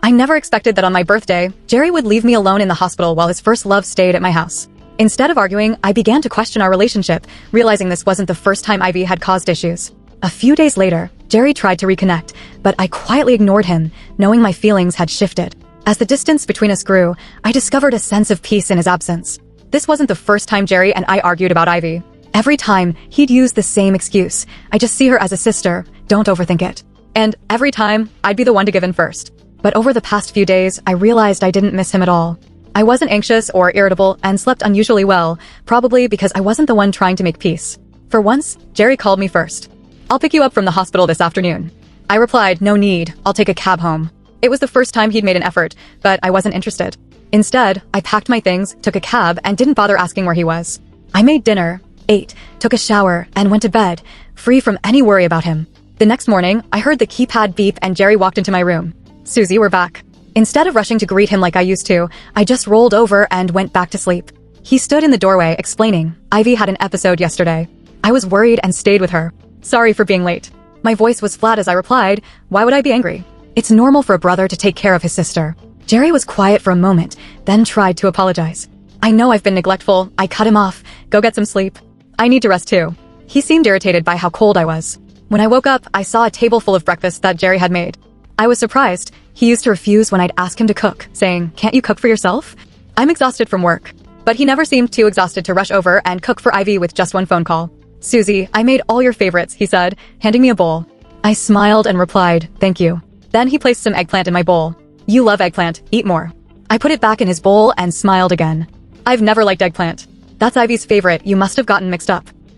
I never expected that on my birthday, Jerry would leave me alone in the hospital while his first love stayed at my house. Instead of arguing, I began to question our relationship, realizing this wasn't the first time Ivy had caused issues. A few days later, Jerry tried to reconnect, but I quietly ignored him, knowing my feelings had shifted. As the distance between us grew, I discovered a sense of peace in his absence. This wasn't the first time Jerry and I argued about Ivy. Every time, he'd use the same excuse. I just see her as a sister, don't overthink it. And every time, I'd be the one to give in first. But over the past few days, I realized I didn't miss him at all. I wasn't anxious or irritable and slept unusually well, probably because I wasn't the one trying to make peace. For once, Jerry called me first. "I'll pick you up from the hospital this afternoon." I replied, "No need, I'll take a cab home." It was the first time he'd made an effort, but I wasn't interested. Instead, I packed my things, took a cab, and didn't bother asking where he was. I made dinner, ate, took a shower, and went to bed, free from any worry about him. The next morning, I heard the keypad beep and Jerry walked into my room. "Susie, we're back." Instead of rushing to greet him like I used to, I just rolled over and went back to sleep. He stood in the doorway, explaining, "Ivy had an episode yesterday. I was worried and stayed with her. Sorry for being late." My voice was flat as I replied, "Why would I be angry? It's normal for a brother to take care of his sister." Jerry was quiet for a moment, then tried to apologize. "I know I've been neglectful. I cut him off. Go get some sleep. I need to rest too." He seemed irritated by how cold I was. When I woke up, I saw a table full of breakfast that Jerry had made. I was surprised. He used to refuse when I'd ask him to cook, saying, "Can't you cook for yourself?" I'm exhausted from work. But he never seemed too exhausted to rush over and cook for Ivy with just one phone call. "Susie, I made all your favorites," he said, handing me a bowl. I smiled and replied, "Thank you." Then he placed some eggplant in my bowl. "You love eggplant, eat more." I put it back in his bowl and smiled again. "I've never liked eggplant." "That's Ivy's favorite, you must have gotten mixed up."